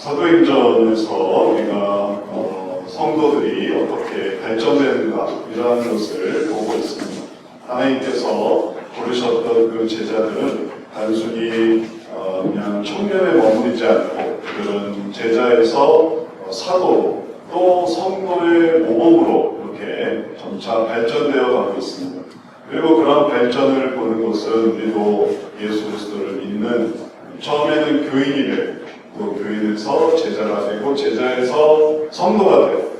사도행전에서 우리가 성도들이 어떻게 발전되는가 이러한 것을 보고 있습니다. 하나님께서 부르셨던 그 제자들은 단순히 그냥 청년에 머무르지 않고 그들은 제자에서 사도 또 성도의 모범으로 이렇게 점차 발전되어 가고 있습니다. 그리고 그런 발전을 보는 것은 우리도 예수 그리스도를 믿는 처음에는 교인이 되고 또 교인에서 제자가 되고 제자에서 성도가 되고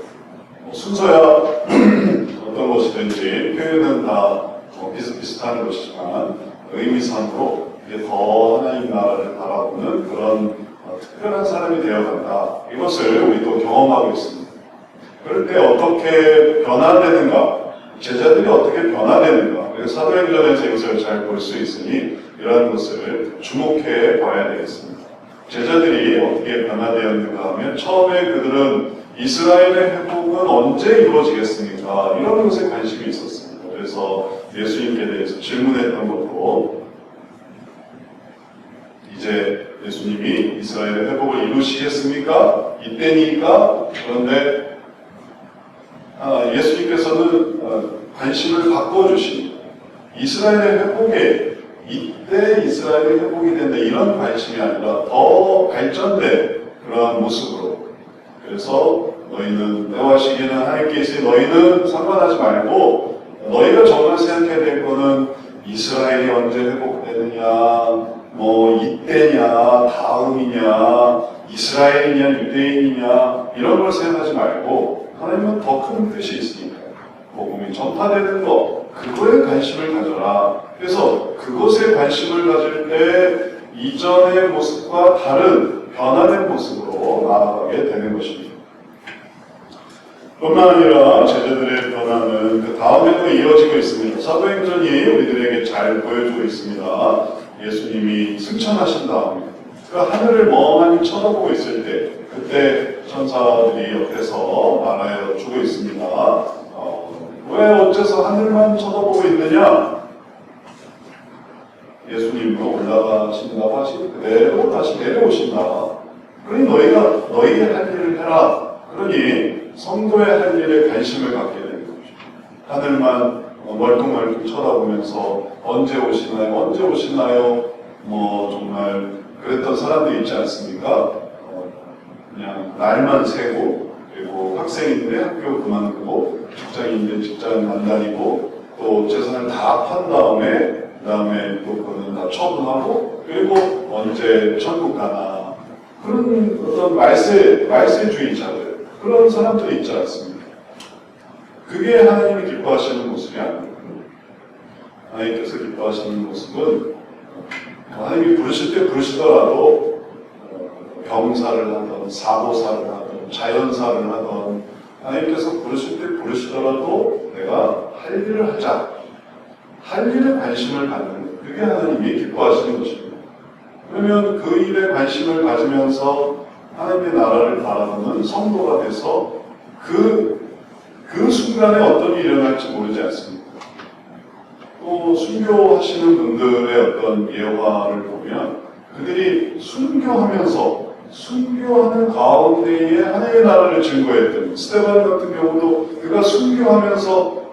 순서야 어떤 것이든지 표현은 다 비슷비슷한 것이지만 의미상으로 이게 더 하나님 나라를 바라보는 그런 특별한 사람이 되어간다. 이것을 우리도 경험하고 있습니다. 그럴 때 어떻게 변화되는가? 제자들이 어떻게 변화되는가? 그래서 사도행전에서 이것을 잘 볼 수 있으니 이러한 것을 주목해 봐야 되겠습니다. 제자들이 어떻게 변화되었는가 하면 처음에 그들은 이스라엘의 회복은 언제 이루어지겠습니까? 이런 것에 관심이 있었습니다. 그래서 예수님께 대해서 질문했던 것도 이제 예수님이 이스라엘의 회복을 이루시겠습니까? 이때니까. 그런데 예수님께서는 관심을 바꿔주십니다. 이스라엘의 회복에 이때 이스라엘이 회복이 된다 이런 관심이 아니라 더 발전된 그러한 모습으로, 그래서 너희는 때와 시기는 하나님께 있으니 너희는 상관하지 말고 너희가 정말 생각해야 될 거는 이스라엘이 언제 회복되느냐, 뭐 이때냐 다음이냐 이스라엘이냐 유대인이냐 이런 걸 생각하지 말고 하나님은 더 큰 뜻이 있으니까 복음이 전파되는 것, 그거에 관심을 가져라. 그래서 그것에 관심을 가질 때 이전의 모습과 다른 변화된 모습으로 나아가게 되는 것입니다. 뿐만 아니라 제자들의 변화는 그 다음에도 이어지고 있습니다. 사도행전이 우리들에게 잘 보여주고 있습니다. 예수님이 승천하신 다음에 그 하늘을 멍하니 쳐다보고 있을 때 그때 천사들이 옆에서 말하여 주고 있습니다. 왜 어째서 하늘만 쳐다보고 있느냐? 예수님은 올라가신다고 하시니 그대로 다시 내려오신다. 그러니 너희가 너희의 할 일을 해라. 그러니 성도의 할 일에 관심을 갖게 되는 거죠. 하늘만 멀뚱멀뚱 쳐다보면서 언제 오시나요? 뭐 정말 그랬던 사람들이 있지 않습니까? 그냥 날만 세고, 그리고 학생인데 학교 그만두고, 직장인데 직장 안 다니고, 또 재산을 다 판 다음에 또 그거는 다 처분하고, 그리고 언제 천국 가나. 그런 어떤 말세주의자들, 그런 사람들이 있지 않습니까? 그게 하나님이 기뻐하시는 모습이 아닙니다. 하나님께서 기뻐하시는 모습은 하나님이 부르실 때 부르시더라도 병사를 하던 사고사를 하던 자연사를 하던 하나님께서 부르실 때 부르시더라도 내가 할 일을 하자, 할 일에 관심을 갖는 것, 그게 하나님이 기뻐하시는 것입니다. 그러면 그 일에 관심을 가지면서 하나님의 나라를 바라보는 성도가 돼서 그 순간에 어떤 일이 일어날지 모르지 않습니까? 또 순교하시는 분들의 어떤 예화를 보면 그들이 순교하는 가운데에 하나님의 나라를 증거했던 스데반 같은 경우도 그가 순교하면서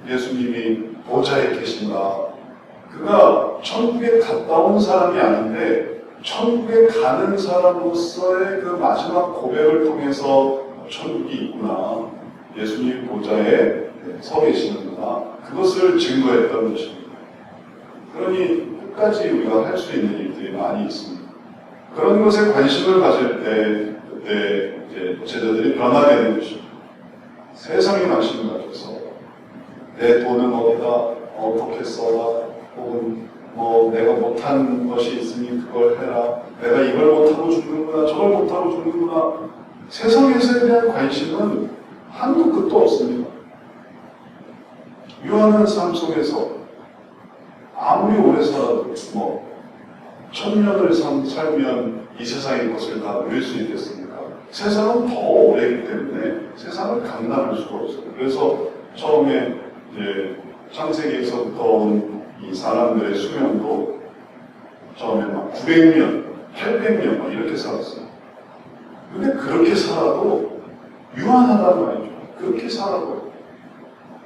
예수님이 보좌에 계신다. 그가 천국에 갔다 온 사람이 아닌데 천국에 가는 사람으로서의 그 마지막 고백을 통해서 천국이 있구나. 예수님 보좌에 서 계시는구나. 그것을 증거했던 것입니다. 그러니 끝까지 우리가 할 수 있는 일들이 많이 있습니다. 그런 것에 관심을 가질 때 그때 이제 제자들이 변화되는 것입니다. 세상에 관심을 가져서 내 돈은 어디다 어떻게 써라, 혹은 뭐 내가 못한 것이 있으니 그걸 해라, 내가 이걸 못하고 죽는구나 저걸 못하고 죽는구나. 세상에서에 대한 관심은 한도 끝도 없습니다. 유한한 삶 속에서 아무리 오래 살아도 뭐 1000년을 살면 이 세상의 것을 다 누릴 수 있겠습니까? 세상은 더 오래이기 때문에 세상을 감당할 수가 없어요. 그래서 처음에 이제 창세기에서부터 온 이 사람들의 수명도 처음에 막 900년, 800년 막 이렇게 살았어요. 근데 그렇게 살아도 유한하단 말이죠. 그렇게 살아도.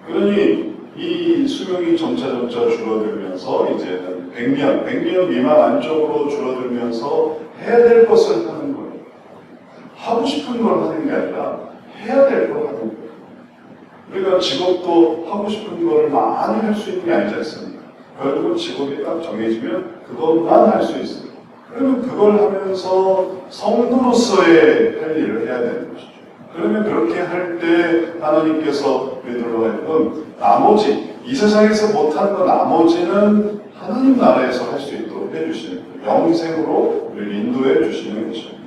그러니 이 수명이 점차 줄어들면서 이제는 100년 미만 안쪽으로 줄어들면서 해야 될 것을 하는 거예요. 하고 싶은 걸 하는 게 아니라 해야 될 걸 하는 거예요. 우리가 직업도 하고 싶은 걸 많이 할 수 있는 게 아니지 않습니까? 결국은 직업이 딱 정해지면 그것만 할 수 있어요. 그러면 그걸 하면서 성도로서의 할 일을 해야 되는 것이죠. 그러면 그렇게 할 때 하나님께서 베드로가 했던 나머지, 이 세상에서 못한 거 나머지는 하나님 나라에서 할 수 있도록 해주시는 거예요. 영생으로 우리를 인도해 주시는 것입니다.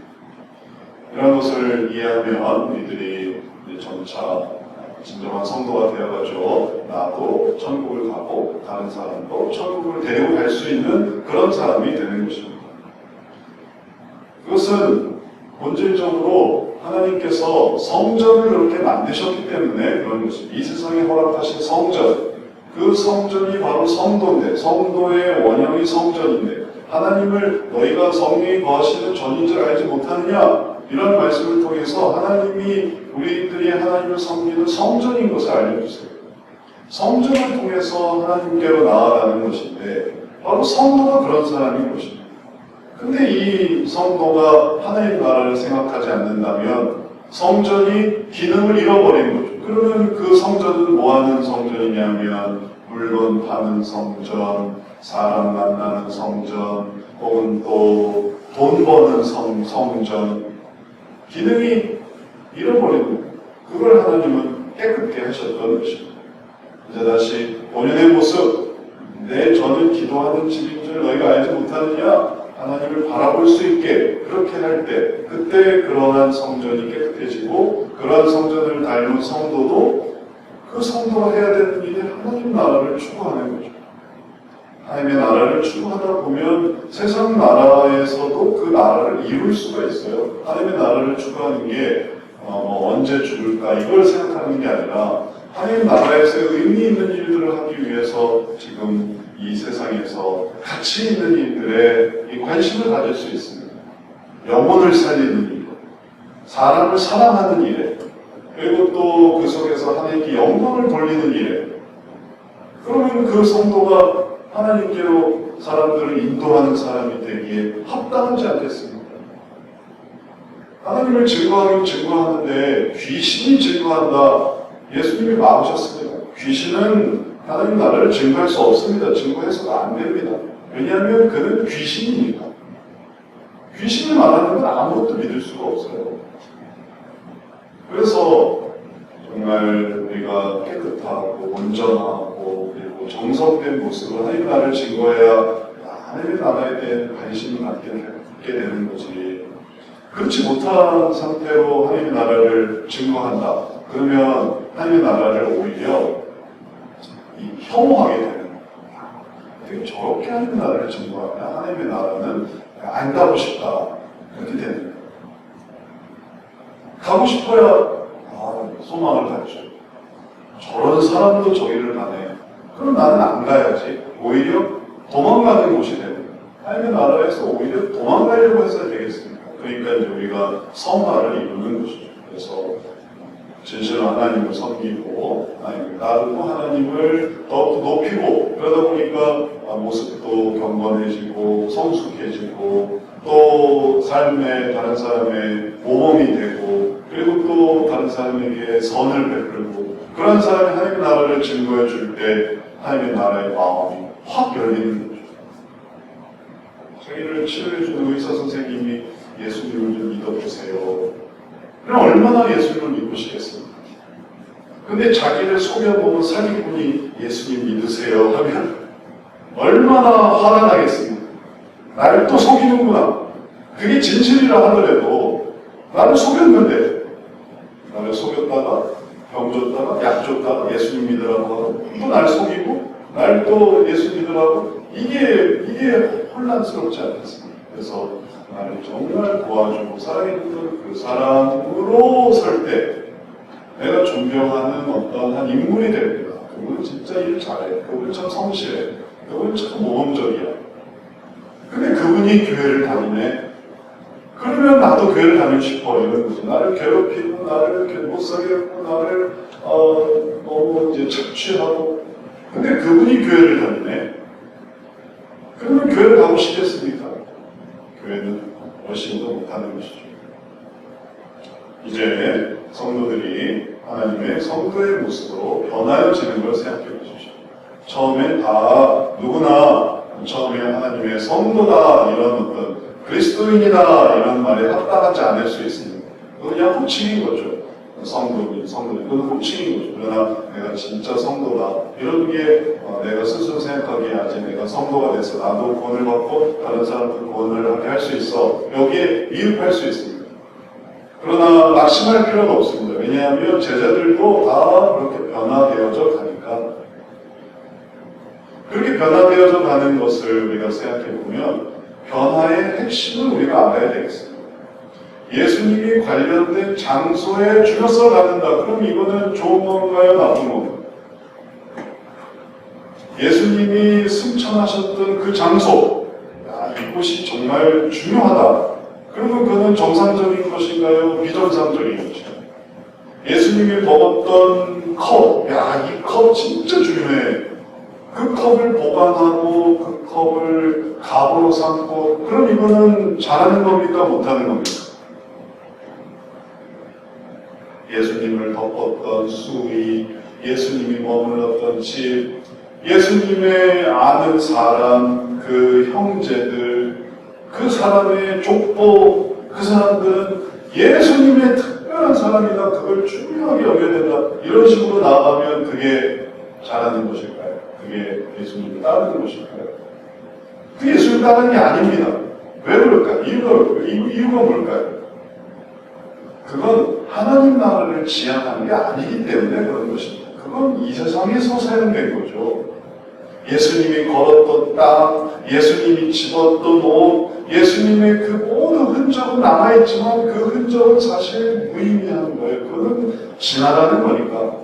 이런 것을 이해하면 우리들이 점차 진정한 성도가 되어가지고 나도 천국을 가고 다른 사람도 천국을 데리고 갈 수 있는 그런 사람이 되는 것입니다. 그것은 본질적으로 하나님께서 성전을 그렇게 만드셨기 때문에 그런 것입니다. 이 세상에 허락하신 성전, 그 성전이 바로 성도인데, 성도의 원형이 성전인데, 하나님을 너희가 성령이 거하시는 전인 줄 알지 못하느냐? 이런 말씀을 통해서 하나님이 우리들이 하나님을 섬기는 성전인 것을 알려주세요. 성전을 통해서 하나님께로 나아가는 것인데 바로 성도가 그런 사람인 것입니다. 근데 이 성도가 하나님 나라를 생각하지 않는다면 성전이 기능을 잃어버리는 거죠. 그러면 그 성전은 뭐하는 성전이냐면 물건 파는 성전, 사람 만나는 성전, 혹은 또 돈 버는 성전, 기능이 잃어버리는 거예요. 그걸 하나님은 깨끗게 하셨던 것입니다. 이제 다시 본연의 모습, 저는 기도하는 집인 줄 너희가 알지 못하느냐? 하나님을 바라볼 수 있게 그렇게 할 때, 그때 그러한 성전이 깨끗해지고 그러한 성전을 닮은 성도도 그 성도가 해야 되는 일이 하나님 나라를 추구하는 거죠. 하나님의 나라를 추구하다 보면 세상 나라에서도 그 나라를 이룰 수가 있어요. 하나님의 나라를 추구하는 게 언제 죽을까 이걸 생각하는 게 아니라 하나님 나라에서 의미 있는 일들을 하기 위해서 지금 이 세상에서 가치 있는 일들에 관심을 가질 수 있습니다. 영혼을 살리는 일, 사람을 사랑하는 일에, 그리고 또 그 속에서 하나님께 영광을 돌리는 일에, 그러면 그 성도가 하나님께로 사람들을 인도하는 사람이 되기에 합당하지 않겠습니까? 하나님을 증거하긴 증거하는데 귀신이 증거한다. 예수님이 막으셨습니다. 귀신은 하나님 나라를 증거할 수 없습니다. 증거해서가 안 됩니다. 왜냐하면 그는 귀신이니까. 귀신이 말하는 건 아무것도 믿을 수가 없어요. 그래서 정말 우리가 깨끗하고 온전하고 그리고 정성된 모습으로 하나님 나라를 증거해야 하나님의 나라에 대한 관심을 갖게 되는 거지. 그렇지 못한 상태로 하나님의 나라를 증거한다. 그러면 하나님의 나라를 오히려 혐오하게 되는 거예요. 되게 저렇게 하나님의 나라를 증거하면 하나님의 나라는 안 가고 싶다. 그렇게 되는 거예요. 가고 싶어야 소망을 갖죠. 저런 사람도 저기를 가네. 그럼 나는 안 가야지. 오히려 도망가는 곳이 되는 거예요. 하나님의 나라에서 오히려 도망가려고 해서 되겠습니까? 그러니까 이제 우리가 성화를 이루는 것이죠. 그래서 진실로 하나님을 섬기고 하나님을 따르고 하나님을 더욱더 높이고 그러다 보니까 모습도 경건해지고 성숙해지고 또 삶에 다른 사람의 모범이 되고 그리고 또 다른 사람에게 선을 베풀고 그런 사람이 하나님의 나라를 증거해 줄 때 하나님의 나라의 마음이 확 열리는 거죠. 자기를 치료해 주는 의사 선생님이 예수님을 좀 믿어보세요. 그럼 얼마나 예수님을 믿으시겠습니까? 근데 자기를 속여보는 사기꾼이 예수님 믿으세요 하면 얼마나 화가 나겠습니까? 나를 또 속이는구나. 그게 진실이라 하더라도 나를 속였는데 나를 속였다가 병 줬다가 약 줬다가 예수님 믿으라고 하고 또 날 속이고 날 또 예수 믿으라고 이게 혼란스럽지 않겠습니까? 그래서 나를 정말 도와주고 사랑해주는 그 사람으로 설 때 내가 존경하는 어떤 한 인물이 됩니다. 그분은 진짜 일 잘해. 그분은 참 성실해. 그분은 참 모범적이야. 근데 그분이 교회를 다니네. 그러면 나도 교회를 다니고 싶어 이런 거지. 나를 괴롭히고 나를 못 살게 했고 나를 너무 이제 착취하고. 근데 그분이 교회를 다니네. 그러면 교회를 가고 싶겠습니까? 교회는 열심히도 못하는 것이죠. 이제 성도들이 하나님의 성도의 모습으로 변화해지는 걸 생각해 보십시오. 처음엔 다 누구나 처음에 하나님의 성도다 이런 어떤 그리스도인이다 이런 말에 합당하지 않을 수 있습니다. 그건 그냥 호칭인 거죠. 성도인, 그건 호칭인 거죠. 그러나 내가 진짜 성도다 이런 게 내가 스스로 생각하기에 아직 내가 성도가 돼서 나도 구원을 받고 다른 사람도 구원을 하게 할 수 있어. 여기에 이입할 수 있습니다. 그러나 낙심할 필요가 없습니다. 왜냐하면 제자들도 다 그렇게 변화되어져 가니까. 그렇게 변화되어져 가는 것을 우리가 생각해 보면 변화의 핵심을 우리가 알아야 되겠습니다. 예수님이 관련된 장소에 죽여서 가는다. 그럼 이거는 좋은 건가요? 나쁜 건가요? 예수님이 승천하셨던 그 장소, 이곳이 정말 중요하다. 그러면 그거는 정상적인 것인가요? 비정상적인 것인가요? 예수님이 먹었던 컵, 이 컵 진짜 중요해. 그 컵을 보관하고 그 컵을 갑으로 삼고, 그럼 이거는 잘하는 겁니까? 못하는 겁니까? 예수님을 덮었던 수위, 예수님이 머물렀던 집, 예수님의 아는 사람, 그 형제들, 그 사람의 족보, 그 사람들은 예수님의 특별한 사람이다. 그걸 중요하게 여겨야 된다. 이런 식으로 나아가면 그게 잘하는 것일까요? 그게 예수님을 따르는 것일까요? 그 예수님을 따르는 게 아닙니다. 왜 그럴까요? 이유가 뭘까요? 그건 하나님 나라를 지향하는 게 아니기 때문에 그런 것입니다. 그건 이 세상에서 사용된 거죠. 예수님이 걸었던 땅, 예수님이 집었던 옷, 예수님의 그 모든 흔적은 남아있지만 그 흔적은 사실 무의미한 거예요. 그거는 지나가는 거니까.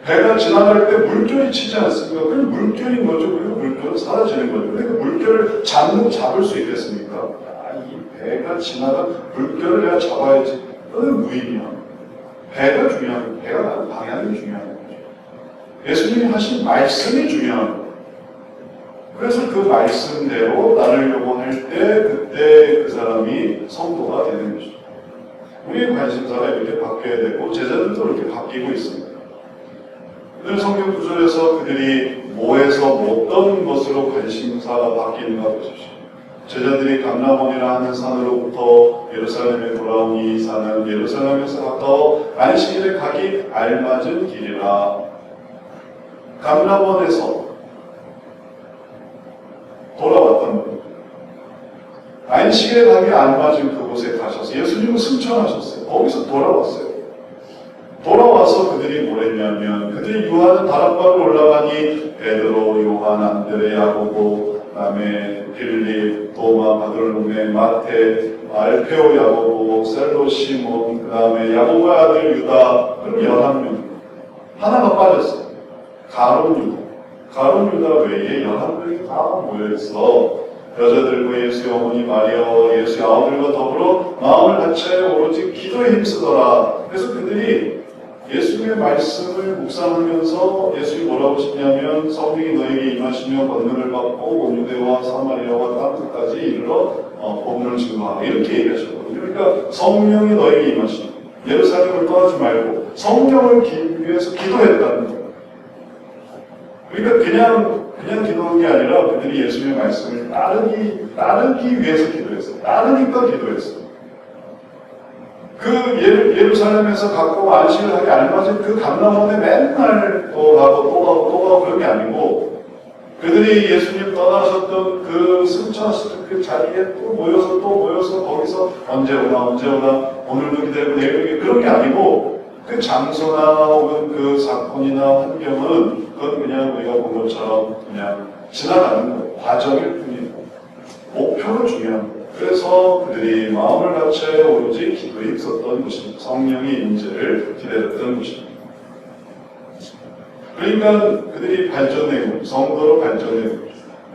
배가 지나갈 때 물결이 치지 않습니까? 그냥 물결인 거죠. 그리고 물결은 사라지는 거죠. 근데 그 물결을 잡을 수 있겠습니까? 이 배가 지나간 물결을 내가 잡아야지. 그건 무의미한. 배가 중요한, 배가 가는 방향이 중요한 거죠. 예수님이 하신 말씀이 중요한 거예요. 그래서 그 말씀대로 따르려고 할 때 그때 그 사람이 성도가 되는 것이죠. 우리의 관심사가 이렇게 바뀌어야 되고 제자들도 이렇게 바뀌고 있습니다. 오늘 성경 구절에서 그들이 뭐에서 어떤 것으로 관심사가 바뀌는가 보십시오. 제자들이 감람원이라 하는 산으로부터 예루살렘에 돌아온 이 산은 예루살렘에서 가까워 안식일에 가기 알맞은 길이라. 감람원에서 돌아왔던 겁니다. 안식일에 가기 알맞은 그곳에 가셔서 예수님은 승천하셨어요. 거기서 돌아왔어요. 돌아와서 그들이 뭘 했냐면 그들이 유하는 다락방을 올라가니 베드로, 요한, 안드레, 야고보, 그다음에 빌립, 도마, 바돌로메, 마테, 알페오, 야고보, 셀로, 시몬, 그다음에 야고보의 아들 유다. 그럼 11명. 하나가 빠졌어요. 가룟 유다. 가룟 유다 외에 11명이 다 모여있어. 여자들과 예수의 어머니 마리아와 예수의 아우들과 더불어 마음을 다쳐 오로지 기도에 힘쓰더라. 그래서 그들이 예수의 말씀을 묵상하면서 예수님이 뭐라고 하시냐면 성령이 너에게 임하시며 권능을 받고 온 유대와 사마리아와 땅 끝까지 이르러 복음을 증거하라. 이렇게 얘기하셨거든요. 그러니까 성령이 너에게 임하시며 예루살렘을 떠나지 말고 성령을 위해서 기도했다는 거예요. 그러니까 그냥 기도한 게 아니라 그들이 예수님의 말씀을 따르기 위해서 기도했어요. 따르니까 기도했어요. 그 예루살렘에서 가까워 안식을 하기 알맞은 그 감람원에 맨날 또 가고 그런 게 아니고 그들이 예수님 떠나셨던 그 승천하셨던 그 자리에 또 모여서 거기서 언제 오나 오늘도 기다리고 내일도 그런 게 아니고 그 장소나 혹은 그 사건이나 환경은 그건 그냥 우리가 본 것처럼 그냥 지나가는 거예요. 과정일 뿐이에요. 목표가 중요한 거예요. 그래서 그들이 마음을 다쳐 오로지 기도에 있었던 것입니다. 성령의 임재를 기다렸던 것입니다. 그러니까 그들이 성도로 발전되고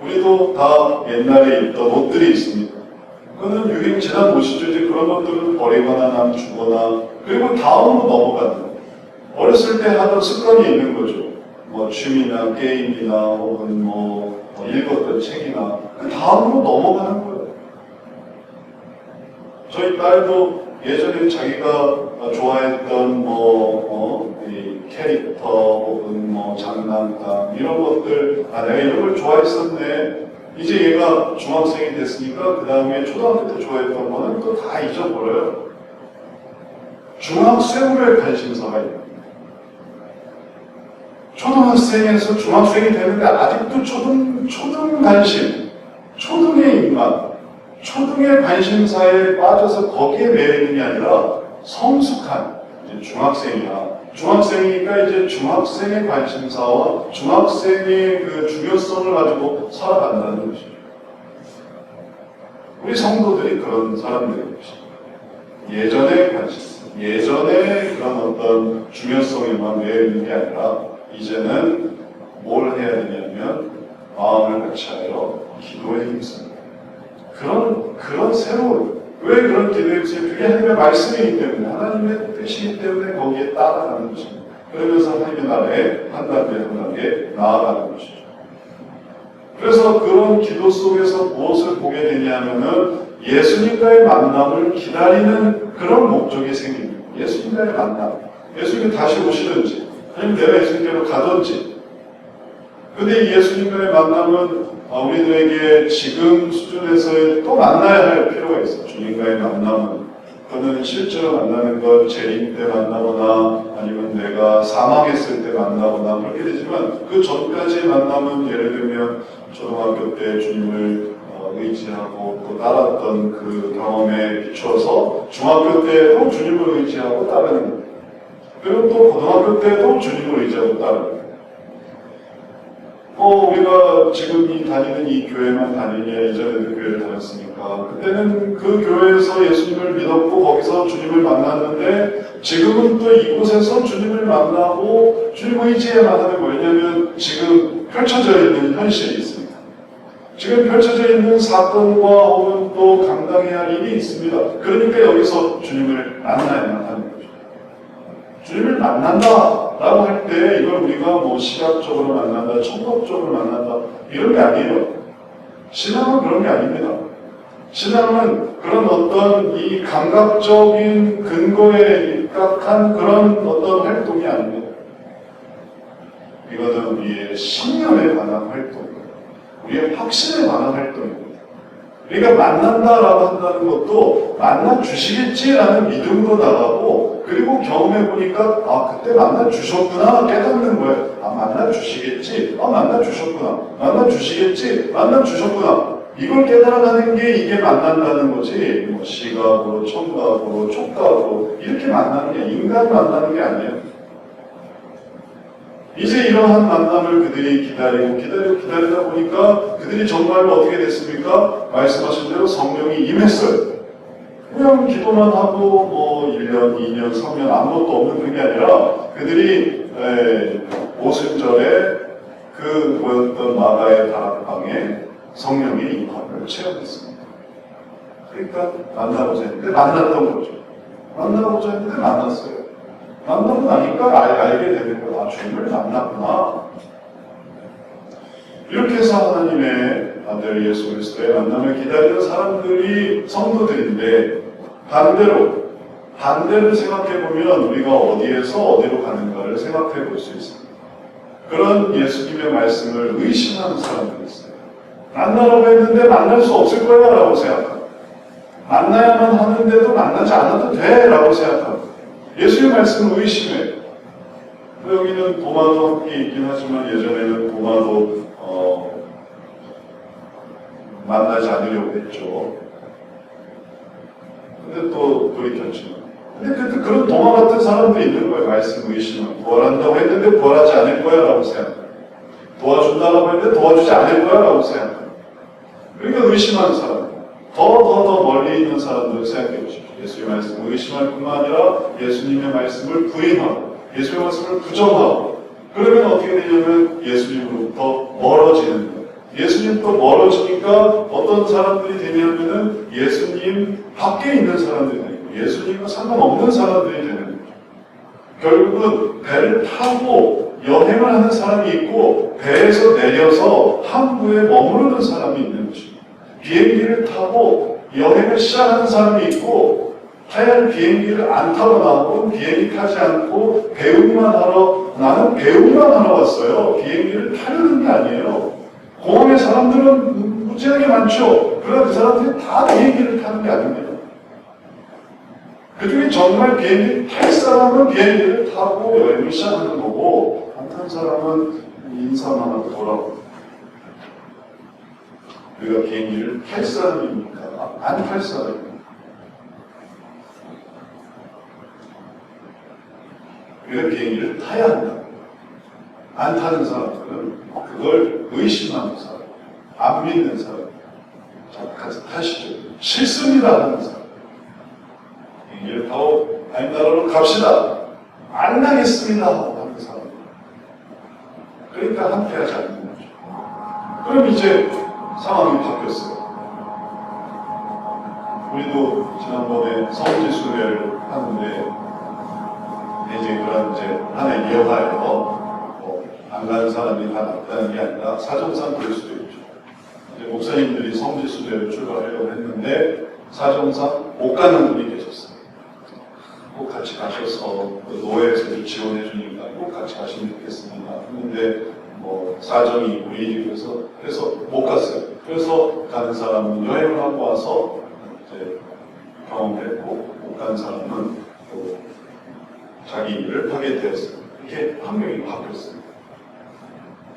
우리도 다 옛날에 입던 옷들이 있습니다. 그거는 유행 지난 옷이죠. 이제 그런 것들은 버리거나 남 주거나 그리고 다음으로 넘어가는 거예요. 어렸을 때 하던 습관이 있는 거죠. 뭐 취미나 게임이나 혹은 뭐 읽었던 책이나 그 다음으로 넘어가는 거예요. 저희 딸도 예전에 자기가 좋아했던 이 캐릭터 혹은 뭐 장난감 이런 것들 내가 이런 걸 좋아했었네. 이제 얘가 중학생이 됐으니까 그 다음에 초등학교 때 좋아했던 거는 또 다 잊어버려요. 중학생으로의 관심사가 있는 거예요. 초등학생에서 중학생이 되는데 아직도 초등 관심, 초등의 입맛, 초등의 관심사에 빠져서 거기에 매여 있는 게 아니라 성숙한 이제 중학생이니까 이제 중학생의 관심사와 중학생의 그 중요성을 가지고 살아간다는 것이죠. 우리 성도들이 그런 사람들인 것이죠. 예전의 관심사, 예전의 그런 어떤 중요성에만 매여 있는 게 아니라 이제는 뭘 해야 되냐면 마음을 같이하여 기도에 힘씁니다. 그런 새로운 왜 그런 기도에 힘쓰냐? 그게 하나님의 말씀이기 때문에 하나님의 뜻이기 때문에 거기에 따라가는 것입니다. 그러면서 하나님의 나라에 한 단계 한 단계 나아가는 것이죠. 그래서 그런 기도 속에서 무엇을 보게 되냐면은 예수님과의 만남을 기다리는 그런 목적이 생깁니다. 예수님과의 만남. 예수님이 다시 오시든지 아니면 내가 예수님께로 가든지. 근데 이 예수님과의 만남은 우리들에게 지금 수준에서 또 만나야 할 필요가 있어요. 주님과의 만남은 그는 실제로 만나는 것 재림 때 만나거나 아니면 내가 사망했을 때 만나거나 그렇게 되지만 그 전까지의 만남은 예를 들면 초등학교 때 주님을 의지하고 또 따랐던 그 경험에 비추어서 중학교 때도 주님을 의지하고 따르는 거예요. 그리고 또 고등학교 때도 주님을 의지하고 따르는 거예요. 우리가 지금 다니는 이 교회만 다니냐, 이전에도 교회를 다녔으니까 그때는 그 교회에서 예수님을 믿었고 거기서 주님을 만났는데 지금은 또 이곳에서 주님을 만나고 주님 의지해야만 하는 거예요. 왜냐하면 지금 펼쳐져 있는 현실이 있습니다. 지금 펼쳐져 있는 사건과 혹은 또 감당해야 할 일이 있습니다. 그러니까 여기서 주님을 만나야만 하는 거죠. 주님을 만난다라고 할 때 이걸 우리가 뭐 시각적으로 만난다, 청각적으로 만난다 이런 게 아니에요. 신앙은 그런 게 아닙니다. 신앙은 그런 어떤 이 감각적인 근거에 입각한 그런 어떤 활동이 아닙니다. 이것은 우리의 신념에 관한 활동입니다. 우리의 확신에 관한 활동입니다. 우리가 만난다라고 한다는 것도 만나주시겠지라는 믿음으로 나가고 그리고 경험해보니까 그때 만나주셨구나 깨닫는 거예요. 만나주시겠지? 만나주셨구나. 만나주시겠지? 만나주셨구나. 이걸 깨달아가는 게 이게 만난다는 거지 뭐 시각으로, 청각으로, 촉각으로 이렇게 만나는 게 인간이 만나는 게 아니에요. 이제 이러한 만남을 그들이 기다리다 보니까 그들이 정말로 어떻게 됐습니까? 말씀하신 대로 성령이 임했어요. 그냥 기도만 하고 뭐 1년, 2년, 3년 아무것도 없는 그런 게 아니라 그들이 오순절에 그 모였던 마가의 다락방에 성령의 임함을 체험했습니다. 그러니까 만나보자 했는데 만났던 거죠. 만나보자 했는데 만났어요. 만나고 나니까 알게 되는 거야. 주님을 만났구나. 이렇게 해서 하나님의 아들 예수 그리스도의 만남을 기다리는 사람들이 성도들인데 반대로 생각해보면 우리가 어디에서 어디로 가는가를 생각해 볼 수 있습니다. 그런 예수님의 말씀을 의심하는 사람들이 있어요. 만나라고 했는데 만날 수 없을 거야 라고 생각합니다. 만나야만 하는데도 만나지 않아도 돼 라고 생각합니다. 예수의 말씀을 의심해요. 여기는 도마도 함께 있긴 하지만 예전에는 도마도 만나지 않으려고 했죠. 근데 또 돌이켰지만. 근데 그런 도마 같은 사람도 있는 거예요. 말씀 의심은. 부활한다고 했는데 부활하지 않을 거야 라고 생각해요. 도와준다고 했는데 도와주지 않을 거야 라고 생각해요. 그러니까 의심하는 사람. 더 멀리 있는 사람들을 생각해 보십시오. 예수의 말씀을 의심할 뿐만 아니라 예수님의 말씀을 부인하고 예수의 말씀을 부정하고 그러면 어떻게 되냐면 예수님으로부터 멀어지는 거예요. 예수님 또 멀어지니까 어떤 사람들이 되냐면은 예수님 밖에 있는 사람들이 되고 예수님과 상관없는 사람들이 되는 거죠. 결국은 배를 타고 여행을 하는 사람이 있고 배에서 내려서 항구에 머무르는 사람이 있는 것입니다. 비행기를 타고 여행을 시작하는 사람이 있고 하얀 비행기를 안 타거나 혹은 비행기 타지 않고 배웅만 하러 나는 배웅만 하러 왔어요. 비행기를 타려는 게 아니에요. 공항에 사람들은 무지하게 많죠. 그러나 그 사람들이 다 비행기를 타는 게 아닙니다. 그중에 정말 비행기 탈 사람은 비행기를 타고 여행을 시작하는 거고 안 탄 사람은 인사만 하고 돌아옵니다. 우리가 비행기를 탈 사람입니까? 안 탈 사람입니까? 우리가 비행기를 타야 한다. 안 타는 사람들은 그걸 의심하는 사람, 안 믿는 사람, 자, 같이 타시죠. 싫습니다 하는 사람. 비행기를 타고 다른 나라로 갑시다. 안 나겠습니다 하는 사람. 그러니까 함께하지 않는 거죠. 그럼 이제 상황이 바뀌었어요. 우리도 지난번에 성지 순례를 하는데 이제 그런 이제 하나의 예화예요. 안 가는 사람이 다 낫다는 게 아니라 사정상 그럴 수도 있죠. 이제 목사님들이 성지 순례를 출발하려고 했는데 사정상 못 가는 분이 계셨어요. 꼭 같이 가셔서 노예에서 지원해 주니까 꼭 같이 가시면 좋겠습니다. 했는데 뭐 사정이 우리 그래서 못 갔어요. 그래서 가는 사람은 여행을 하고 와서 이제 경험을 했고 못 가는 사람은 또 자기 일을 하게 되었어요. 이렇게 환경이 바뀌었어요.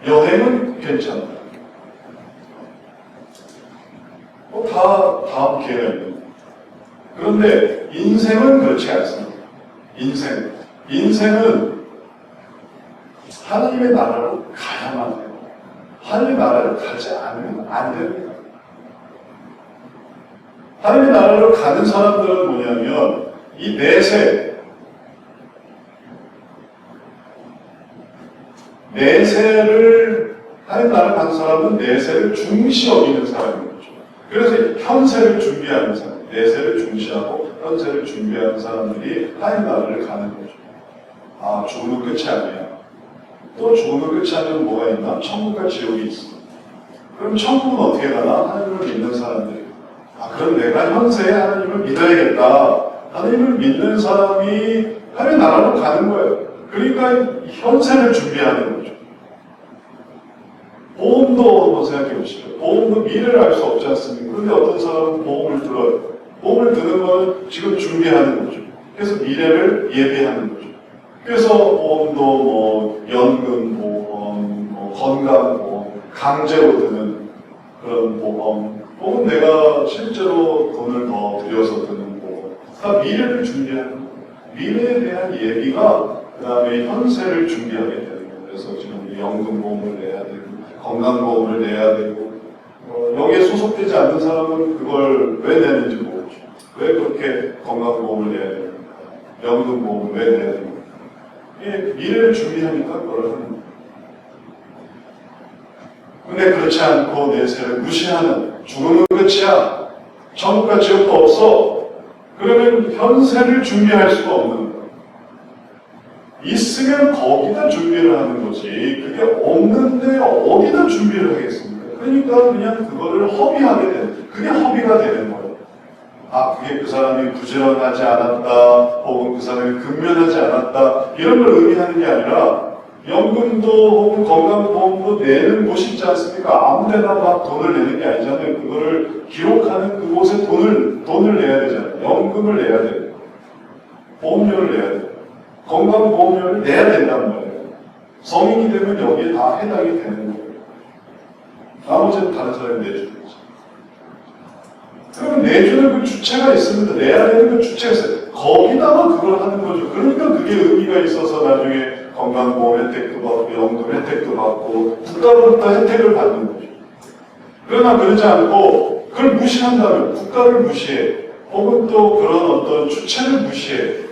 여행은 괜찮아요. 다 다음 기회가 있는 거예요. 그런데 인생은 그렇지 않습니다. 인생은 하나님의 나라로 가야만 해요. 하나님의 나라를 가지 않으면 안 됩니다. 하나님의 나라로 가는 사람들은 뭐냐면 이 내세를 하나님 나라를 가는 사람은 내세를 중시 여기는 사람인 거죠. 그래서 현세를 준비하는 사람, 내세를 중시하고 현세를 준비하는 사람들이 하나님 나라를 가는 거죠. 아, 죽음은 끝이 아니야. 또 죽음은 끝이 아니면 뭐가 있나? 천국과 지옥이 있어. 그럼 천국은 어떻게 가나? 하나님을 믿는 사람들이. 아, 그럼 내가 현세에 하나님을 믿어야겠다. 하나님을 믿는 사람이 하나님 나라로 가는 거예요. 그러니까 현세를 준비하는 거죠. 보험도 한번 생각해 보시죠. 보험도 미래를 알 수 없지 않습니까? 그런데 어떤 사람은 보험을 들어요. 보험을 드는 건 지금 준비하는 거죠. 그래서 미래를 예비하는 거죠. 그래서 보험도 뭐 연금 보험, 뭐 건강보험, 강제로 드는 그런 보험, 혹은 내가 실제로 돈을 더 들여서 드는 보험, 다 미래를 준비하는 거예요. 미래에 대한 예비가 그 다음에 현세를 준비하게 되는 거예요. 그래서 지금 연금보험을 내야 되고 건강보험을 내야 되고 여기에 소속되지 않는 사람은 그걸 왜 내는지 모르죠. 왜 그렇게 건강보험을 내야 됩니까? 연금보험을 왜 내야 됩니까? 미래를 준비하니까 그걸 하는 거예요. 근데 그렇지 않고 내세를 무시하는 죽음은 끝이야. 천국과 지옥도 없어. 그러면 현세를 준비할 수가 없는 거예요. 있으면 거기다 준비를 하는 거지. 그게 없는데 어디다 준비를 하겠습니까? 그러니까 그냥 그거를 허비하게 되는, 그게 허비가 되는 거예요. 아, 그게 그 사람이 부지런하지 않았다, 혹은 그 사람이 근면하지 않았다, 이런 걸 의미하는 게 아니라 연금도 혹은 건강보험도 내는 곳이 있지 않습니까? 아무 데나 막 돈을 내는 게 아니잖아요. 그거를 기록하는 그곳에 돈을 내야 되잖아요. 연금을 내야 돼요. 보험료를 내야 돼요. 건강보험료를 내야 된단 말이에요. 성인이 되면 여기에 다 해당이 되는 거예요. 나머지는 다른 사람이 내주는 거죠. 그러면 내주는 그 주체가 있습니다. 내야 되는 그 주체가 있어요. 거기다가 그걸 하는 거죠. 그러니까 그게 의미가 있어서 나중에 건강보험 혜택도 받고 연금 혜택도 받고 국가로부터 혜택을 받는 거죠. 그러나 그러지 않고 그걸 무시한다면 국가를 무시해. 혹은 또 그런 어떤 주체를 무시해.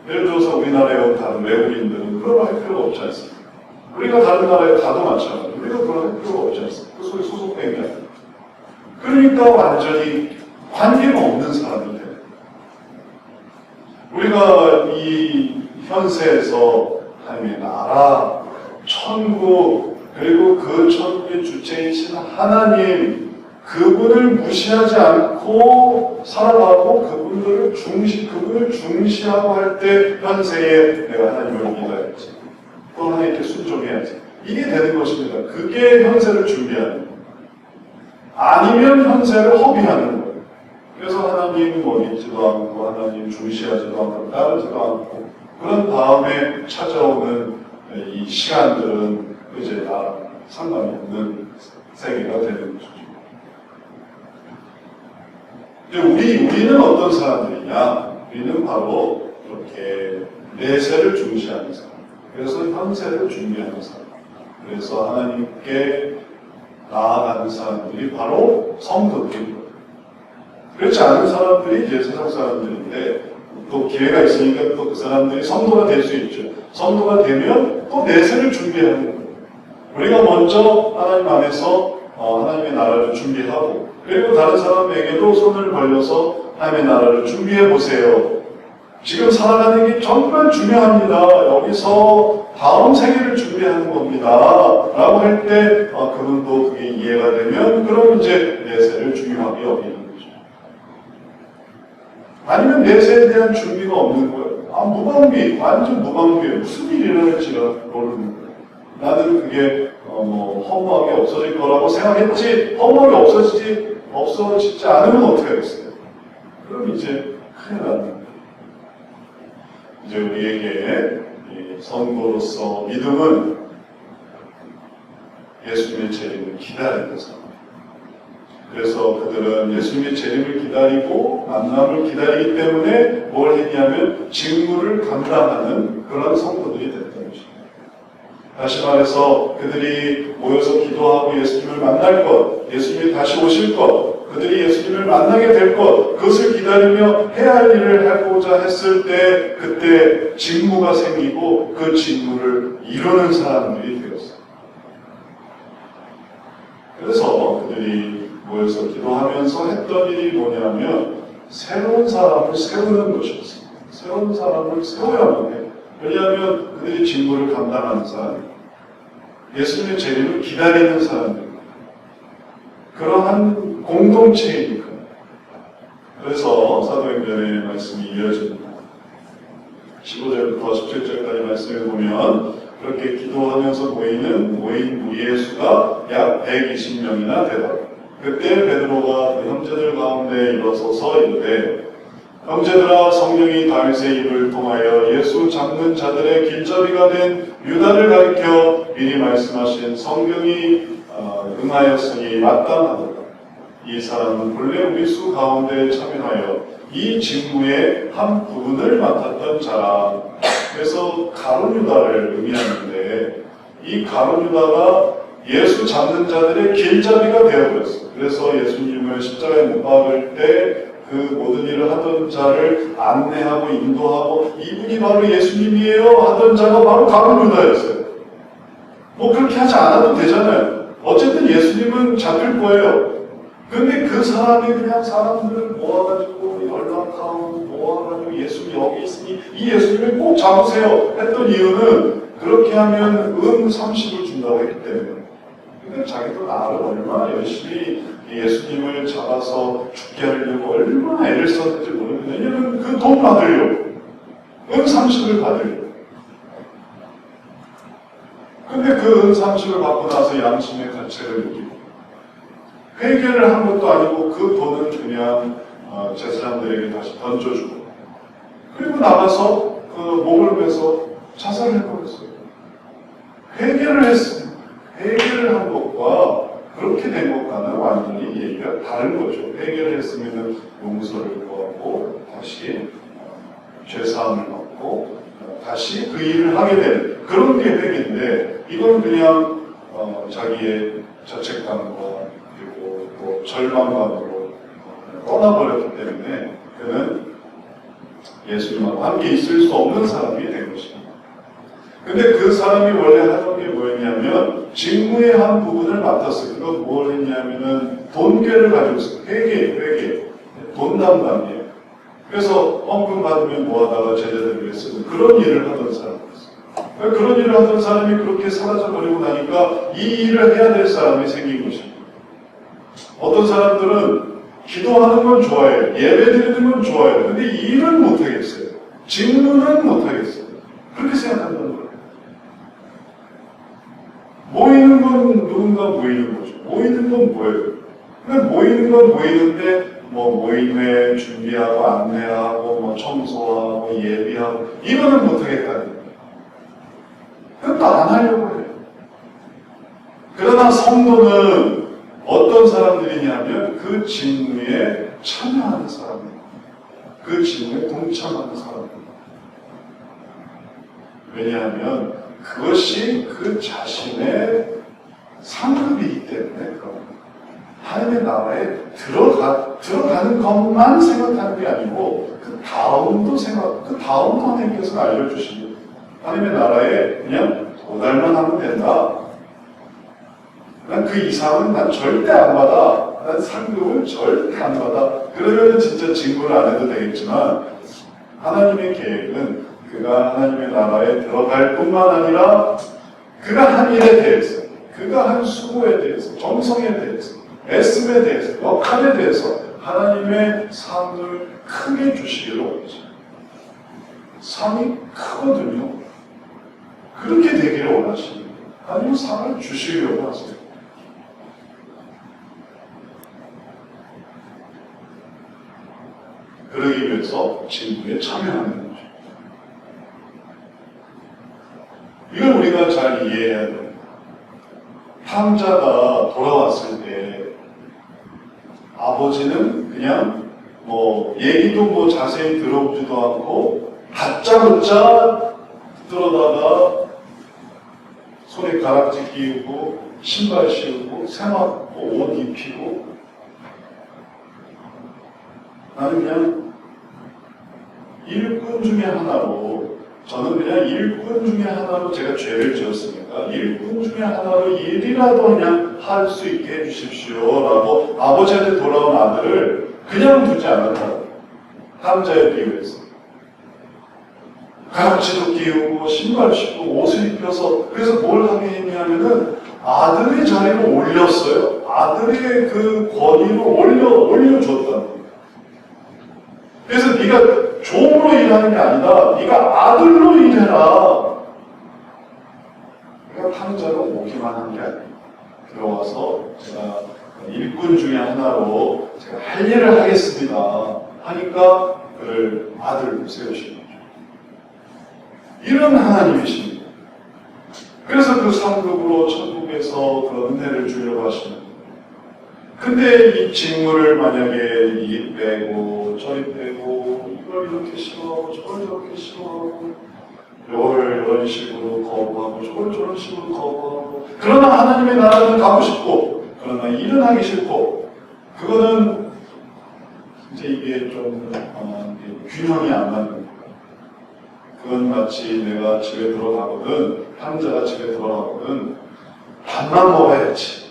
예를 들어서 우리나라에 온 다른 외국인들은 그걸 할 필요가 없지 않습니까? 우리가 다른 나라에 가도 마찬가지예요. 우리가 그런 필요가 없지 않습니까? 그 소위 소속된 게 아니에요. 그러니까 완전히 관계가 없는 사람이 돼요. 우리가 이 현세에서 하나님의 나라, 천국, 그리고 그 천국의 주체이신 하나님, 그분을 무시하지 않고 살아가고 그분을 중시하고 할 때 현세에 내가 하나님을 믿어야지. 또 하나님께 순종해야지. 이게 되는 것입니다. 그게 현세를 준비하는 거예요. 아니면 현세를 허비하는 거예요. 그래서 하나님 믿지도 않고 하나님 중시하지도 않고 따르지도 않고 그런 다음에 찾아오는 이 시간들은 이제 다 상관이 없는 세계가 되는 거죠. 이제 우리는 어떤 사람들이냐? 우리는 바로 이렇게 내세를 중시하는 사람. 그래서 현세를 준비하는 사람. 그래서 하나님께 나아가는 사람들이 바로 성도들입니다. 그렇지 않은 사람들이 이제 세상 사람들인데 또 기회가 있으니까 또 그 사람들이 성도가 될 수 있죠. 성도가 되면 또 내세를 준비하는 거예요. 우리가 먼저 하나님 안에서 하나님의 나라를 준비하고 그리고 다른 사람에게도 손을 벌려서 하나님의 나라를 준비해 보세요. 지금 살아가는 게 정말 중요합니다. 여기서 다음 세계를 준비하는 겁니다. 라고 할 때 그분도 그게 이해가 되면 그럼 이제 내세를 중요하게 여기는 거죠. 아니면 내세에 대한 준비가 없는 거예요. 무방비, 완전 무방비예요. 무슨 일이 일어날지가 모르는 거예요. 나는 그게 허무하게 없어질 거라고 생각했지 허무하게 없어지지 않으면 어떻게 하겠어요? 그럼 이제 큰일 나는 거예요. 이제 우리에게 성도로서 믿음은 예수님의 재림을 기다리는 사람. 그래서 그들은 예수님의 재림을 기다리고 만남을 기다리기 때문에 뭘 했냐면 직무를 감당하는 그런 성도들이 됐다는 것입니다. 다시 말해서 그들이 모여서 기도하고 예수님을 만날 것, 예수님이 다시 오실 것, 그들이 예수님을 만나게 될 것, 그것을 기다리며 해야 할 일을 하고자 했을 때 그때 직무가 생기고 그 직무를 이루는 사람들이 되었어요. 그래서 그들이 모여서 기도하면서 했던 일이 뭐냐면 새로운 사람을 세우는 것이었습니다. 새로운 사람을 세워야만 해요. 왜냐하면 그들이 직무를 감당하는 사람이고 예수님의 재림을 기다리는 사람들이고 그러한 공동체이니까. 그래서 사도행전의 말씀이 이어집니다. 15절부터 17절까지 말씀을 보면 그렇게 기도하면서 모인 무리의 수가 약 120명이나 되더라. 그때 베드로가 그 형제들 가운데 일어서서 이르되 형제들아 성령이 다윗의 입을 통하여 예수 잡는 자들의 길잡이가 된 유다를 가리켜 미리 말씀하신 성경이 응하였으니 마땅하도다. 이 사람은 본래 우리 수 가운데 참여하여 이 직무의 한 부분을 맡았던 자라. 그래서 가룟 유다를 의미하는데 이 가룟 유다가 예수 잡는 자들의 길잡이가 되어버렸어요. 그래서 예수님을 십자가에 못 박을 때 그 모든 일을 하던 자를 안내하고 인도하고 이분이 바로 예수님이에요 하던 자가 바로 가룟 유다였어요. 뭐 그렇게 하지 않아도 되잖아요. 어쨌든 예수님은 잡힐 거예요. 근데 그 사람이 그냥 사람들을 모아가지고 연락하고 모아가지고 예수님 여기 있으니 이 예수님을 꼭 잡으세요 했던 이유는 그렇게 하면 30을 준다고 했기 때문에. 근데 자기도 나를 얼마나 열심히 예수님을 잡아서 죽게 하려고 얼마나 애를 썼는지 모르겠는데 왜냐면 그 돈 받으려고 30을 받으려고. 근데 그 30을 받고 나서 양심의 가책을 느끼고 회개를 한 것도 아니고 그 돈은 그냥 제사장들에게 다시 던져주고 그리고 나가서 그 목을 매서 자살을 해버렸어요. 회개를 했습니다. 회개를 한 것과 그렇게 된 것과는 완전히 얘기가 다른 거죠. 회개를 했으면 용서를 구하고 다시 죄사함을 받고 다시 그 일을 하게 되는 그런 게 회개인데 이건 그냥 자기의 자책감과 그리고 또 절망감으로 떠나버렸기 때문에 그는 예수님하고 함께 있을 수 없는 사람이 된 것입니다. 근데 그 사람이 원래 하던 게 뭐였냐면 직무의 한 부분을 맡았어요. 그건 뭘 했냐면은 돈괴를 가지고 있어요. 회계, 돈 담당이에요. 그래서 헌금 받으면 모아다가 제자들을 위해 쓰는 그런 일을 하던 사람이었어요. 그런 일을 하던 사람이 그렇게 사라져버리고 나니까 이 일을 해야 될 사람이 생긴 것입니다. 어떤 사람들은 기도하는 건 좋아해요. 예배 드리는 건 좋아해요. 근데 일은 못하겠어요. 직무는 못하겠어요. 그렇게 생각한다는 거예요. 모이는 건 누군가 모이는 거죠. 모이는 건 뭐예요? 근데 모이는 건 모이는데 뭐 모임회 준비하고 안내하고 뭐 청소하고 예비하고 이거는 못하겠다는 거예요. 그것도 안 하려고 해요. 그러나 성도는 어떤 사람들이냐면 그 직무에 참여하는 사람입니다. 그 직무에 동참하는 사람입니다. 왜냐하면 그것이 그 자신의 상급이기 때문에 그럽니다. 하나님의 나라에 들어가는 것만 생각하는 게 아니고 그 다음도 하나님께서 알려주시고 하나님의 나라에 그냥 도달만 하면 된다. 난 그 이상은 난 절대 안 받아. 난 상급을 절대 안 받아. 그러면 진짜 직무를 안 해도 되겠지만 하나님의 계획은 그가 하나님의 나라에 들어갈 뿐만 아니라 그가 한 일에 대해서, 그가 한 수고에 대해서, 정성에 대해서, 애씀에 대해서, 역할에 대해서 하나님의 상을 크게 주시기를 원하죠. 상이 크거든요. 그렇게 되기를 원하십니다. 하나님은 상을 주시려고 하세요. 그러기 위해서 직무에 참여하는 거죠. 이걸 우리가 잘 이해해야 돼요. 탕자가 돌아왔을 때 아버지는 그냥 뭐 얘기도 뭐 자세히 들어보지도 않고 다짜고짜 들어다가 손에 가락지 끼우고 신발 씌우고 생활 옷 입히고 나는 그냥 일꾼 중에 하나로 저는 그냥 일꾼 중에 하나로 제가 죄를 지었으니까 일꾼 중에 하나로 일이라도 그냥 할 수 있게 해주십시오 라고 아버지한테 돌아온 아들을 그냥 두지 않았다고. 탕자에 비유해서 가락지도 끼우고 신발 신고 옷을 입혀서 그래서 뭘 하게 했냐면은 아들의 자리를 올렸어요. 아들의 그 권위를 올려줬다. 그래서 네가 종으로 일하는 게 아니다. 네가 아들로 일해라. 그러니까 탕자가 오기만 한 게 아니에요. 들어와서 제가 일꾼 중에 하나로 제가 할 일을 하겠습니다. 하니까 그를 아들로 세우신 거죠. 이런 하나님이십니다. 그래서 그 상급으로 천국에서 그 은혜를 주려고 하시는 거예요. 근데 이 직무를 만약에 이 빼고 저리 빼고 이걸 이렇게 싫어하고 저걸 저렇게 싫어하고 이걸 이런 식으로 거부하고 저걸 저런 식으로 거부하고 그러나 하나님의 나라는 가고 싶고 그러나 일은 하기 싫고 그거는 이제 이게 좀 균형이 안 맞는 거예요. 그건 마치 내가 집에 들어가거든 탕자가 집에 들어가거든 밥만 먹어야지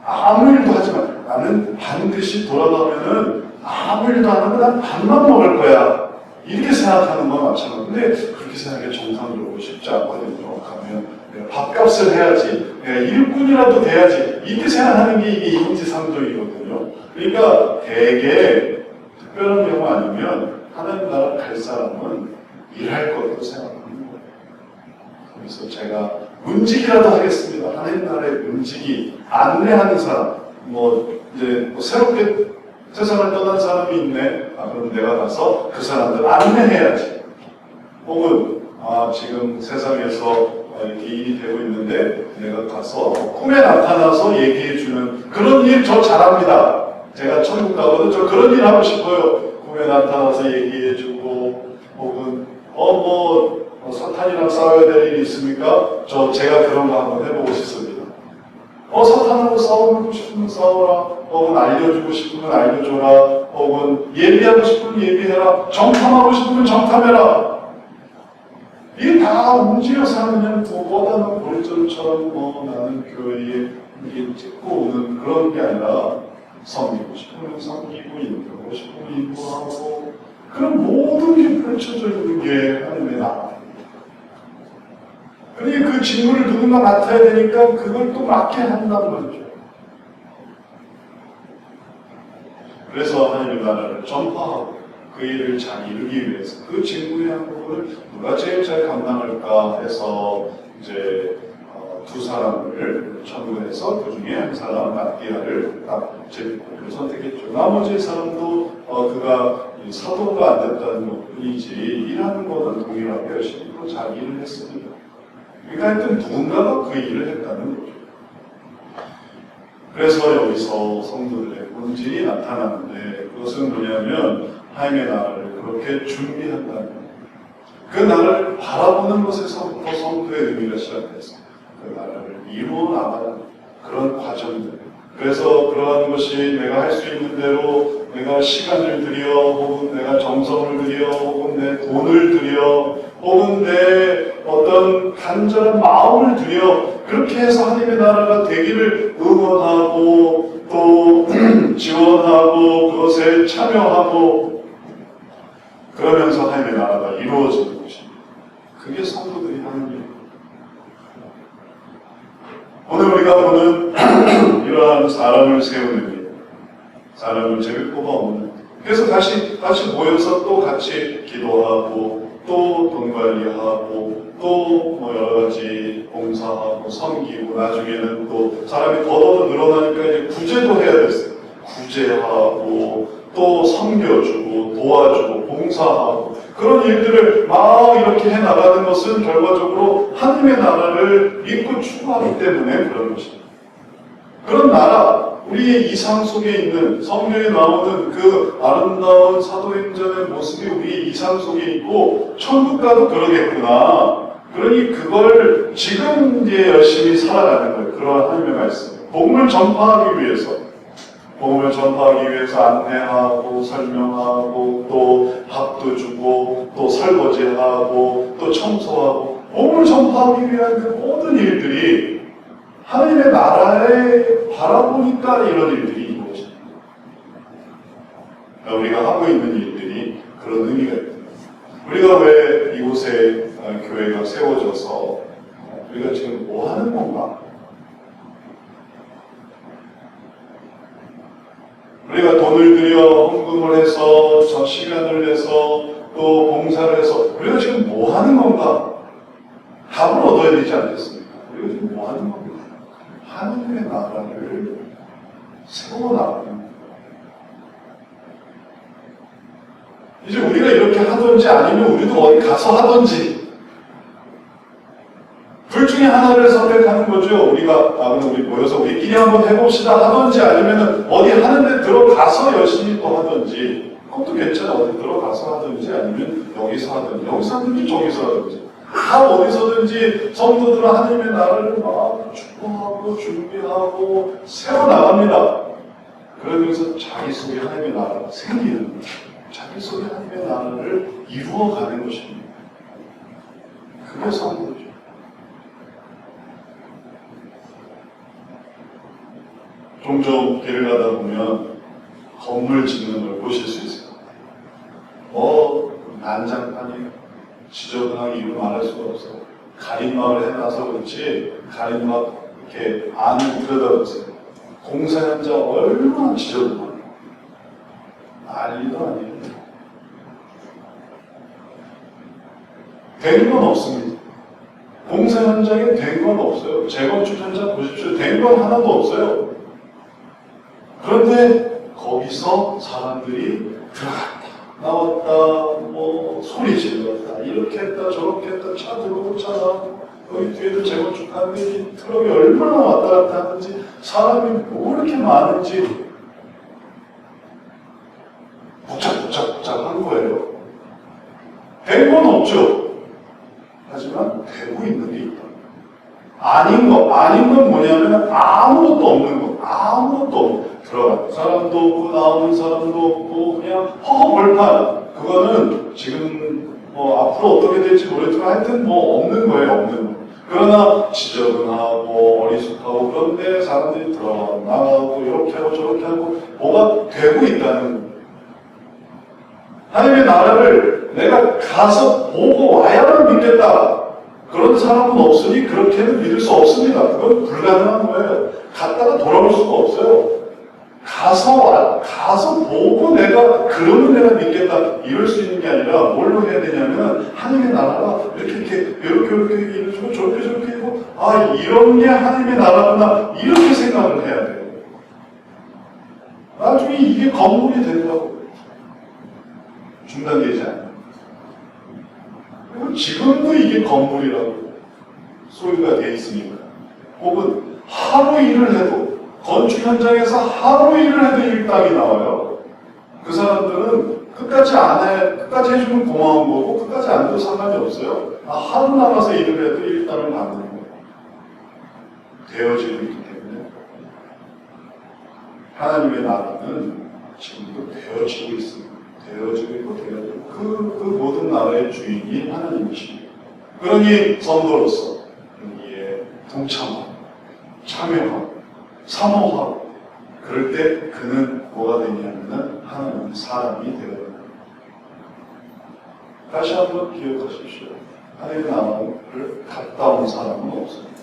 아무 일도 하지 마. 나는 반드시 돌아가면은 아무 일도 안 하고 난 밥만 먹을 거야. 이렇게 생각하는 건 마찬가지인데 그렇게 생각하기 정상적으로 쉽지 않거든요. 가면 내가 밥값을 해야지, 내가 일꾼이라도 돼야지 이렇게 생각하는 게 이게 인지상정이거든요. 그러니까 되게 특별한 경우 아니면 하나님 나라 갈 사람은 일할 것도 생각하는 거예요. 그래서 제가 문지기라도 하겠습니다. 하나님 나라의 문지기 안내하는 사람, 이제 새롭게 세상을 떠난 사람이 있네. 그럼 내가 가서 그 사람들 안내해야지. 혹은 지금 세상에서 이렇게 일이 되고 있는데 내가 가서 꿈에 나타나서 얘기해주는 그런 일 저 잘합니다. 제가 천국 가거든 저 그런 일 하고 싶어요. 꿈에 나타나서 얘기해주고 혹은 사탄이랑 싸워야 될 일이 있습니까? 제가 그런 거 한번 해보고 싶습니다. 사탄하고 싸우고 싶으면 싸워라. 혹은 알려주고 싶으면 알려줘라. 혹은 예비하고 싶으면 예비해라. 정탐하고 싶으면 정탐해라. 이게 다 움직여서 하는 뻗어놓은 볼전처럼 나는 교회에 이게 찍고 오는 그런 게 아니라 섬기고 싶으면 섬기고 인도하고 싶으면 인도하고 그런 모든 게 펼쳐져 있는 게 하나님의 나라. 그러니 그 직무를 누군가 맡아야 되니까 그걸 또 맡게 한단 말이죠. 그래서 하나님의 나라를 전파하고 그 일을 잘 이루기 위해서 그 직무의 한 부분을 누가 제일 잘 감당할까 해서 이제 두 사람을 천국에서 그 중에 한 사람 마띠아를 딱 제비뽑기로 선택했죠. 나머지 사람도 그가 사도가 안 됐다는 것뿐이지 일하는 것은 동일하게 열심히 또 잘 일을 했습니다. 그러니까 하여튼 누군가가 그 일을 했다는 거죠. 그래서 여기서 성도들의 본질이 나타나는데 그것은 뭐냐면 하나님의 나라를 그렇게 준비한다는 거예요. 그 나라를 바라보는 것에서부터 성도의 의미가 시작됐어요. 그 나라를 이루어 나가는 그런 과정들. 그래서 그러한 것이 내가 할 수 있는 대로 내가 시간을 들여 혹은 내가 정성을 들여 혹은 내 돈을 들여 혹은 내 어떤 간절한 마음을 들여 그렇게 해서 하나님의 나라가 되기를 응원하고 또 지원하고 그것에 참여하고 그러면서 하나님의 나라가 이루어지는 것입니다. 그게 성도들이 하는 일입니다. 오늘 우리가 보는 이러한 사람을 세우는 일, 사람을 제비 뽑아오는 그래서 다시 모여서 또 같이 기도하고 또 돈 관리하고 또 여러 가지 봉사하고 섬기고 나중에는 또 사람이 더더 늘어나니까 이제 구제도 해야 됐어요. 구제하고 또 섬겨주고 도와주고 봉사하고 그런 일들을 막 이렇게 해나가는 것은 결과적으로 하나님의 나라를 믿고 추구하기 때문에 그런 것입니다. 그런 나라, 우리의 이상 속에 있는 성경에 나오는 그 아름다운 사도행전의 모습이 우리의 이상 속에 있고 천국 가도 그러겠구나. 그러니 그걸 지금 이제 열심히 살아가는 거예요. 그러한 하나님의 말씀. 복음을 전파하기 위해서 안내하고 설명하고 또 밥도 주고 또 설거지하고 또 청소하고 복음을 전파하기 위한 그 모든 일들이 하나님의 나라에 바라보니까 이런 일들이 있는 것입니다. 우리가 하고 있는 일들이 그런 의미가 있습니다. 우리가 왜 이곳에 교회가 세워져서 우리가 지금 뭐 하는 건가? 우리가 돈을 들여 헌금을 해서 저 시간을 내서 또 봉사를 해서 우리가 지금 뭐 하는 건가? 답을 얻어야 되지 않겠습니까? 우리가 지금 뭐 하는 건가? 하나님의 나라를 세워나가는 이제 우리가 이렇게 하든지 아니면 우리도 어디 가서 하든지 둘 중에 하나를 선택하는 거죠. 우리가 그럼 우리 모여서 우리끼리 한번 해봅시다 하든지 아니면 어디 하는 데 들어가서 열심히 또 하든지 그것도 괜찮아. 어디 들어가서 하든지 아니면 여기서 하든지 저기서 하든지 다 어디서든지 성도들은 하나님의 나라를 막 축복하고 준비하고 세워나갑니다. 그러면서 자기 속에 하나님의 나라가 생기는 거예요. 자기 속에 하나님의 나라를 이루어가는 것입니다. 그게 성도죠. 종종 길을 가다 보면 건물 짓는 걸 보실 수 있어요. 난장판이에요. 지저분하게 이루 말할 수가 없어요. 가림막을 해놔서 그렇지 가림막 이렇게 안을 들여다보세요. 공사 현장 얼마나 지저분하게 난리도 아니에요. 된 건 없습니다. 공사 현장에 된 건 없어요. 재건축 현장 보십시오. 된 건 하나도 없어요. 그런데 거기서 사람들이 들어갔다 나왔다 소리 질렀다 이렇게 했다 저렇게 했다 차 들어오고 차 나오고 여기 뒤에도 재건축하는데 트럭이 얼마나 왔다 갔다 하는지 사람이 뭐 이렇게 많은지 복잡한 거예요. 된 건 없죠. 하지만 되고 있는 게 있다. 아닌 건 뭐냐면 아무것도 없는 거. 아무것도 없는 들어가는 사람도 없고 나오는 사람도 없고 그냥 허허벌판. 그거는 지금 뭐 앞으로 어떻게 될지 모르겠지만 하여튼 뭐 없는 거예요, 없는 거. 그러나 지저분하고 어리숙하고 그런데 사람들이 들어가고 나가고 이렇게 하고 저렇게 하고 뭐가 되고 있다는 거예요. 하나님의 나라를 내가 가서 보고 와야만 믿겠다. 그런 사람은 없으니 그렇게는 믿을 수 없습니다. 그건 불가능한 거예요. 갔다가 돌아올 수가 없어요. 가서 보고 내가 그러면 내가 믿겠다 이럴 수 있는 게 아니라 뭘로 해야 되냐면 하나님의 나라가 이렇게 이루어지고 저렇게 이고 아 이런 게 하나님의 나라구나 이렇게 생각을 해야 돼요. 나중에 이게 건물이 된다고 중단되지 않아요. 그리고 지금도 이게 건물이라고 소유가 돼 있으니까 혹은 하루 일을 해도 건축 현장에서 하루 일을 해도 일당이 나와요. 그 사람들은 끝까지 해주면 고마운 거고 끝까지 안 해도 상관이 없어요. 하루 나가서 일을 해도 일당을 받는 거예요. 되어지고 있기 때문에 하나님의 나라는 지금도 되어지고 있습니다. 되어지고 있고 그 모든 나라의 주인이 하나님이십니다. 그러니 성도로서 여기에 동참하고 참여하고 사모하고 그럴 때 그는 뭐가 되냐면 하나님의 사람이 되어요. 다시 한번 기억하십시오. 하나님의 나라를 갔다 온 사람은 없습니다.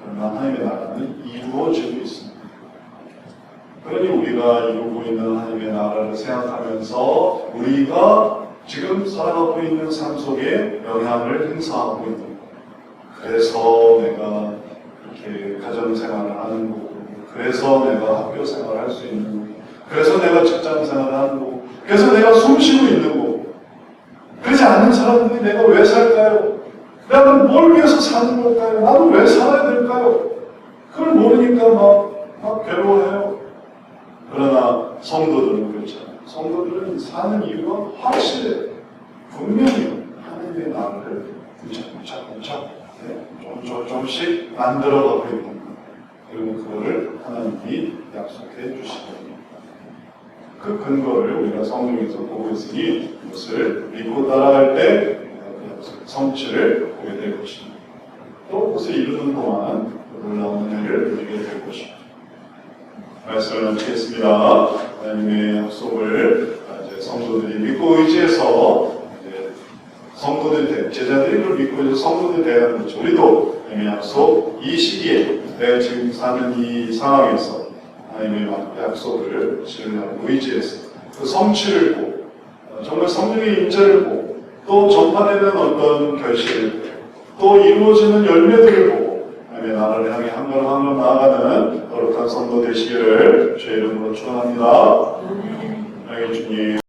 그러나 하나님의 나라는 이루어지고 있습니다. 그러니 우리가 이루고 있는 하나님의 나라를 생각하면서 우리가 지금 살아가고 있는 삶 속에 영향을 행사하고 있는 거예요. 그래서 내가 이렇게 가정생활을 하는 거고, 그래서 내가 학교 생활을 할 수 있는 거고, 그래서 내가 직장 생활을 하는 거고, 그래서 내가 숨 쉬고 있는 거고, 그러지 않는 사람들이 내가 왜 살까요? 내가 뭘 위해서 사는 걸까요? 나는 왜 살아야 될까요? 그걸 모르니까 막 괴로워해요. 그러나 성도들은 그렇잖아요. 성도들은 사는 이유가 확실해요. 분명히 하나님의 나라를 조금씩 만들어가고 있는 거예요. 그리고 그거를 하나님이 약속해 주시거든요. 그 근거를 우리가 성경에서 보고 있으니 이것을 믿고 따라갈 때 성취를 보게 될 것입니다. 또 그것을 이루는 동안 놀라운 은혜를 누리게 될 것입니다. 말씀을 마치겠습니다. 하나님의 약속을 이제 성도들이 믿고 의지해서 성도들 제자들이 그걸 믿고 이제 성도들 대하는 거죠. 우리도 하나님의 약속 이 시기에 내가 지금 사는 이 상황에서 하나님의 약속을 신뢰하고 의지해서 그 성취를 보고 정말 성령의 임재를 보고 또 전파되는 어떤 결실을 보고 또 이루어지는 열매들을 보고 하나님의 나라를 향해 한 걸음 한 걸음 나아가는 거룩한 성도 되시기를 주의 이름으로 축원합니다. 하나님 주님.